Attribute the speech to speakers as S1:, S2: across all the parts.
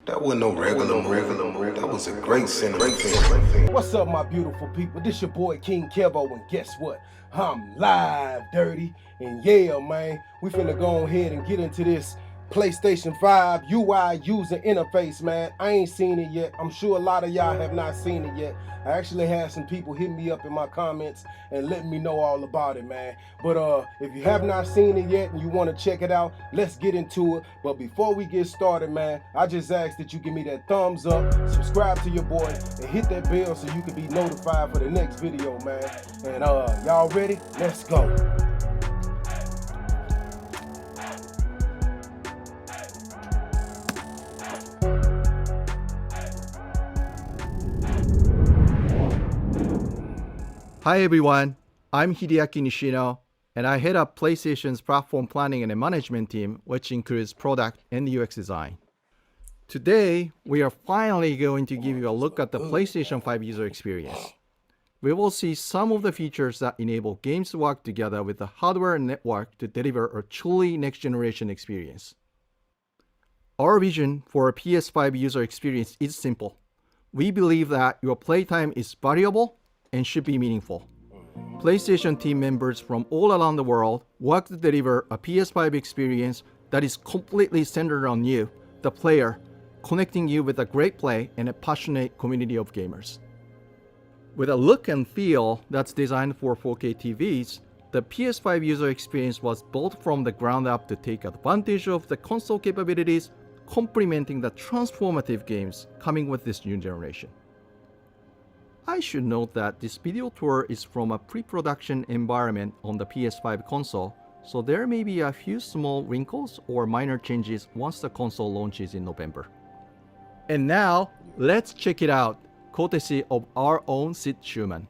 S1: That wasn't no regular movie. That was a great cinema.
S2: What's up, my beautiful people? This your boy King Kevo, and guess what? I'm live, dirty, and yeah, man, we finna go ahead and get into this PlayStation 5 UI user interface, man. I ain't seen it yet. I'm sure a lot of y'all have not seen it yet. I actually had some people hit me up in my comments and letting me know all about it, man. But if you have not seen it yet and you want to check it out, let's get into it. But before we get started, man, I just ask that you give me that thumbs up, subscribe to your boy, and hit that bell so you can be notified for the next video, man. And y'all ready? Let's go.
S3: Hi everyone, I'm Hideaki Nishino, and I head up PlayStation's platform planning and management team, which includes product and UX design. Today, we are finally going to give you a look at the PlayStation 5 user experience. We will see some of the features that enable games to work together with the hardware and network to deliver a truly next-generation experience. Our vision for a PS5 user experience is simple. We believe that your playtime is valuable and should be meaningful. PlayStation team members from all around the world work to deliver a PS5 experience that is completely centered on you, the player, connecting you with a great play and a passionate community of gamers. With a look and feel that's designed for 4K TVs, the PS5 user experience was built from the ground up to take advantage of the console capabilities, complementing the transformative games coming with this new generation. I should note that this video tour is from a pre-production environment on the PS5 console, so there may be a few small wrinkles or minor changes once the console launches in November. And now, let's check it out, courtesy of our own Sid Schumann.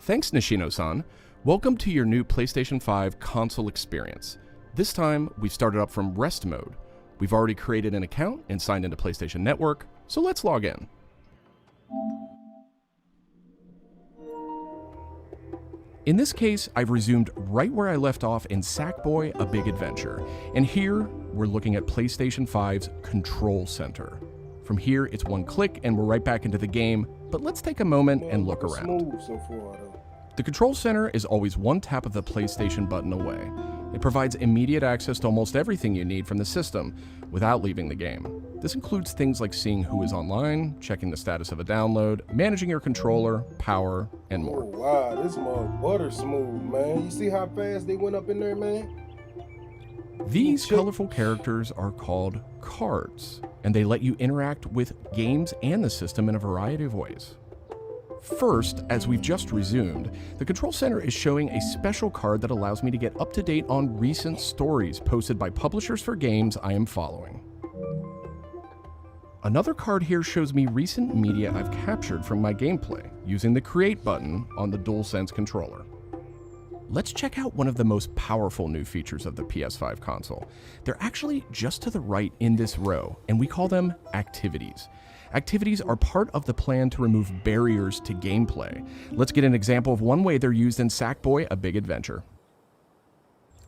S4: Thanks, Nishino-san. Welcome to your new PlayStation 5 console experience. This time, we've started up from rest mode. We've already created an account and signed into PlayStation Network, so let's log in. In this case, I've resumed right where I left off in Sackboy: A Big Adventure, and here we're looking at PlayStation 5's Control Center. From here, it's one click and we're right back into the game, but let's take a moment and look around. The Control Center is always one tap of the PlayStation button away. It provides immediate access to almost everything you need from the system without leaving the game. This includes things like seeing who is online, checking the status of a download, managing your controller, power, and more.
S2: Oh wow, this mug butter smooth, man. You see how fast they went up in there, man?
S4: These colorful characters are called cards, and they let you interact with games and the system in a variety of ways. First, as we've just resumed, the Control Center is showing a special card that allows me to get up to date on recent stories posted by publishers for games I am following. Another card here shows me recent media I've captured from my gameplay using the Create button on the DualSense controller. Let's check out one of the most powerful new features of the PS5 console. They're actually just to the right in this row, and we call them activities. Activities are part of the plan to remove barriers to gameplay. Let's get an example of one way they're used in Sackboy: A Big Adventure.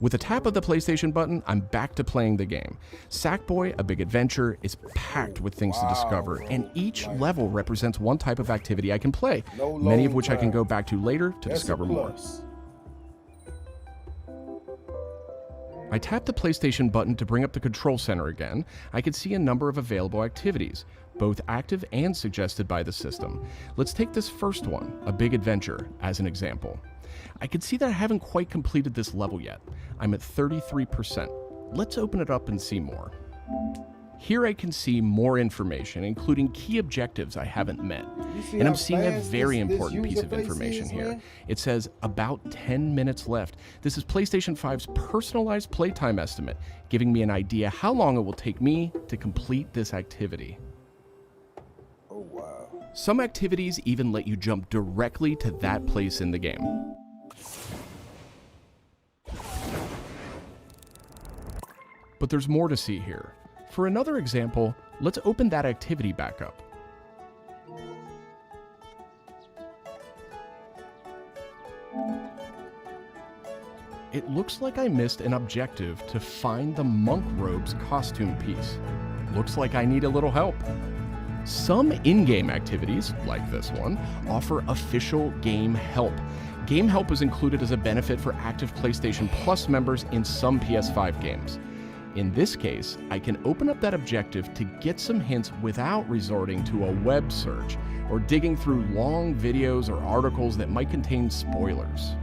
S4: With a tap of the PlayStation button, I'm back to playing the game. Sackboy: A Big Adventure is packed with things to discover, and each level represents one type of activity I can play, many of which I can go back to later to discover more. I tap the PlayStation button to bring up the Control Center again. I can see a number of available activities, both active and suggested by the system. Let's take this first one, A Big Adventure, as an example. I can see that I haven't quite completed this level yet. I'm at 33%. Let's open it up and see more. Here I can see more information, including key objectives I haven't met. And I'm seeing a very important piece of information here. It says about 10 minutes left. This is PlayStation 5's personalized playtime estimate, giving me an idea how long it will take me to complete this activity.
S2: Oh wow.
S4: Some activities even let you jump directly to that place in the game. But there's more to see here. For another example, let's open that activity back up. it looks like I missed an objective to find the monk robe's costume piece. Looks like I need a little help. Some in-game activities, like this one, offer official game help. Game help is included as a benefit for active PlayStation Plus members in some PS5 games. In this case, I can open up that objective to get some hints without resorting to a web search or digging through long videos or articles that might contain spoilers.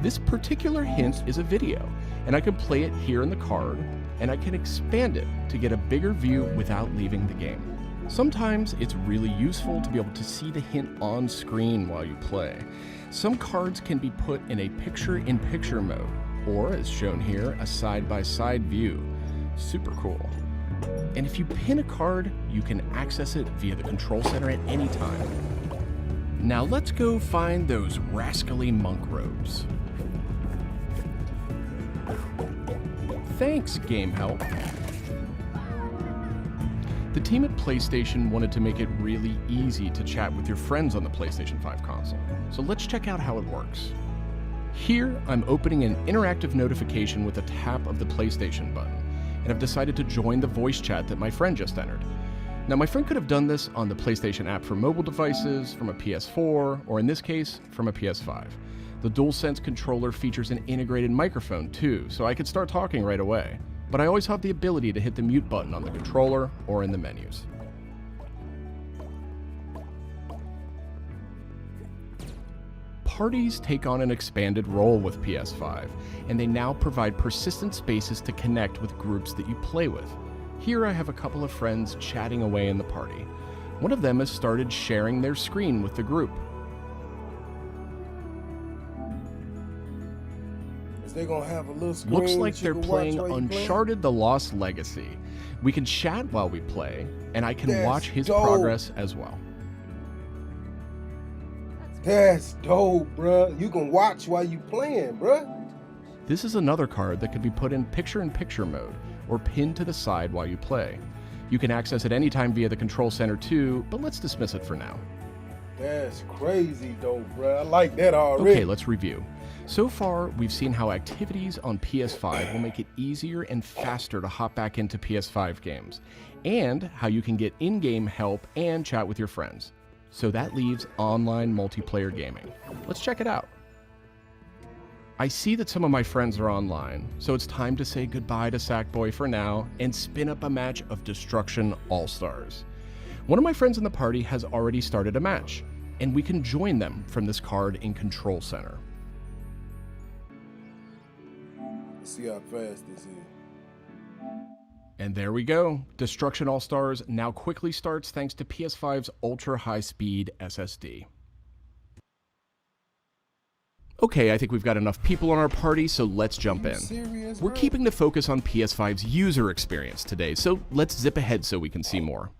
S4: This particular hint is a video, and I can play it here in the card, and I can expand it to get a bigger view without leaving the game. Sometimes it's really useful to be able to see the hint on screen while you play. Some cards can be put in a picture-in-picture mode, or as shown here, a side-by-side view. Super cool. And if you pin a card, you can access it via the control center at any time. Now let's go find those rascally monk robes. Thanks, Game Help. The team at PlayStation wanted to make it really easy to chat with your friends on the PlayStation 5 console, so let's check out how it works. Here, I'm opening an interactive notification with a tap of the PlayStation button, and I've decided to join the voice chat that my friend just entered. Now, my friend could have done this on the PlayStation app for mobile devices, from a PS4, or in this case, from a PS5. The DualSense controller features an integrated microphone too, so I could start talking right away. But I always have the ability to hit the mute button on the controller or in the menus. Parties take on an expanded role with PS5, and they now provide persistent spaces to connect with groups that you play with. Here I have a couple of friends chatting away in the party. One of them has started sharing their screen with the group.
S2: They're gonna have a little screen.
S4: Looks like they're playing Uncharted: The Lost Legacy. We can chat while we play, and I can watch his progress as well.
S2: That's dope, bruh. You can watch while you playing, bruh.
S4: This is another card that could be put in picture-in-picture mode or pinned to the side while you play. You can access it anytime via the control center too, but let's dismiss it for now.
S2: That's crazy dope, bruh. I like that already.
S4: Okay, let's review. So far, we've seen how activities on PS5 will make it easier and faster to hop back into PS5 games, and how you can get in-game help and chat with your friends. So that leaves online multiplayer gaming. Let's check it out. I see that some of my friends are online, so it's time to say goodbye to Sackboy for now and spin up a match of Destruction All-Stars. One of my friends in the party has already started a match, and we can join them from this card in Control Center.
S2: See how fast this is.
S4: And there we go. Destruction All-Stars now quickly starts thanks to PS5's ultra high-speed SSD. Okay, I think we've got enough people on our party, so let's jump in. We're keeping the focus on PS5's user experience today, so let's zip ahead so we can see more.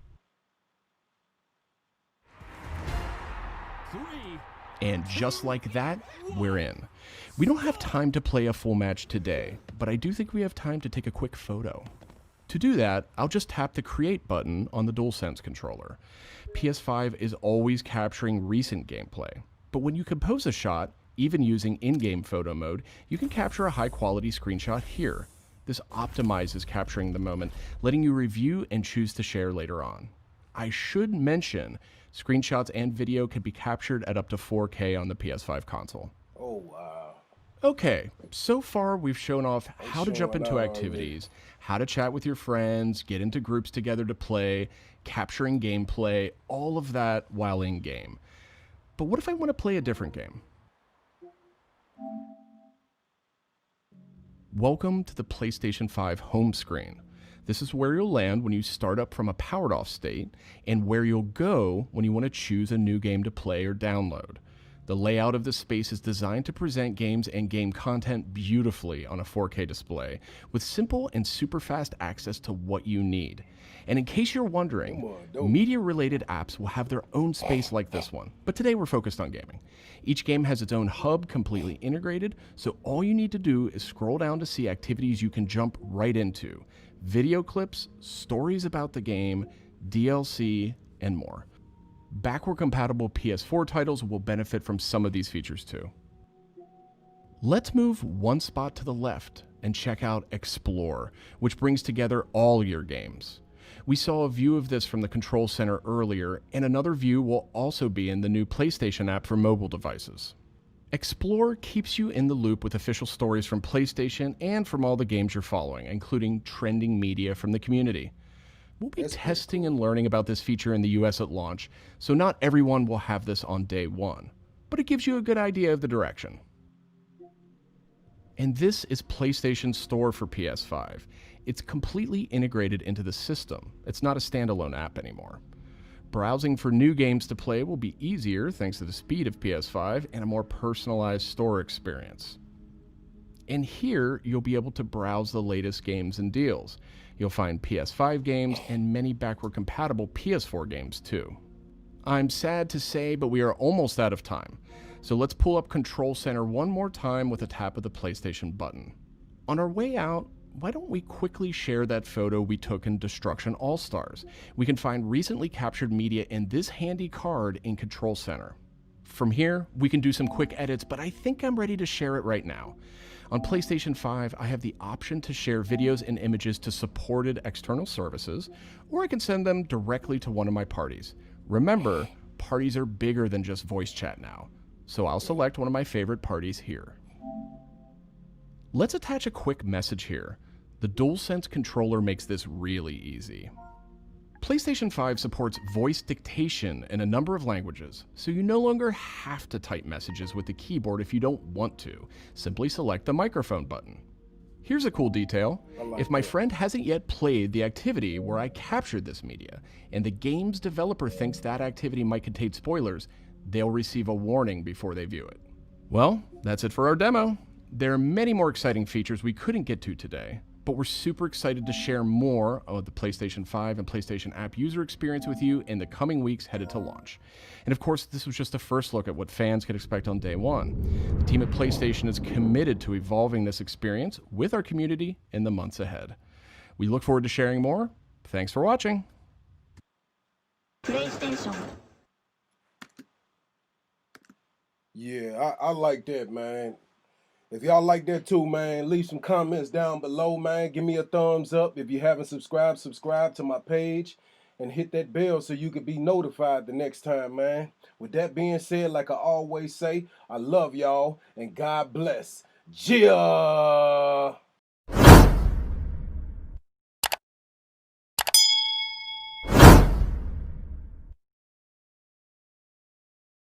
S4: And just like that, we're in. We don't have time to play a full match today, but I do think we have time to take a quick photo. To do that, I'll just tap the Create button on the DualSense controller. PS5 is always capturing recent gameplay, but when you compose a shot, even using in-game photo mode, you can capture a high-quality screenshot here. This optimizes capturing the moment, letting you review and choose to share later on. I should mention, screenshots and video can be captured at up to 4K on the PS5 console.
S2: Oh, wow.
S4: Okay, so far we've shown off how to jump into activities, how to chat with your friends, get into groups together to play, capturing gameplay, all of that while in-game. But what if I want to play a different game? Welcome to the PlayStation 5 home screen. This is where you'll land when you start up from a powered off state, and where you'll go when you want to choose a new game to play or download. The layout of this space is designed to present games and game content beautifully on a 4K display, with simple and super fast access to what you need. And in case you're wondering, media-related apps will have their own space like this one, but today we're focused on gaming. Each game has its own hub completely integrated, so all you need to do is scroll down to see activities you can jump right into. Video clips, stories about the game, DLC, and more. Backward-compatible PS4 titles will benefit from some of these features too. Let's move one spot to the left and check out Explore, which brings together all your games. We saw a view of this from the control center earlier, and another view will also be in the new PlayStation app for mobile devices. Explore keeps you in the loop with official stories from PlayStation and from all the games you're following, including trending media from the community. We'll be testing and learning about this feature in the US at launch, so not everyone will have this on day one, but it gives you a good idea of the direction. And this is PlayStation Store for PS5. It's completely integrated into the system. It's not a standalone app anymore. Browsing for new games to play will be easier thanks to the speed of PS5 and a more personalized store experience. And here, you'll be able to browse the latest games and deals. You'll find PS5 games and many backward-compatible PS4 games too. I'm sad to say, but we are almost out of time. So let's pull up Control Center one more time with a tap of the PlayStation button. On our way out, why don't we quickly share that photo we took in Destruction All-Stars? We can find recently captured media in this handy card in Control Center. From here, we can do some quick edits, but I think I'm ready to share it right now. On PlayStation 5, I have the option to share videos and images to supported external services, or I can send them directly to one of my parties. Remember, parties are bigger than just voice chat now, so I'll select one of my favorite parties here. Let's attach a quick message here. The DualSense controller makes this really easy. PlayStation 5 supports voice dictation in a number of languages, so you no longer have to type messages with the keyboard if you don't want to. Simply select the microphone button. Here's a cool detail. If my friend hasn't yet played the activity where I captured this media, and the game's developer thinks that activity might contain spoilers, they'll receive a warning before they view it. Well, that's it for our demo. There are many more exciting features we couldn't get to today, but we're super excited to share more of the PlayStation 5 and PlayStation app user experience with you in the coming weeks headed to launch. And of course, this was just a first look at what fans could expect on day one. The team at PlayStation is committed to evolving this experience with our community in the months ahead. We look forward to sharing more. Thanks for watching.
S5: PlayStation.
S2: Yeah, I like that, man. If y'all like that too, man, leave some comments down below, man. Give me a thumbs up. If you haven't subscribed, subscribe to my page and hit that bell so you can be notified the next time, man. With that being said, like I always say, I love y'all and God bless. Gia!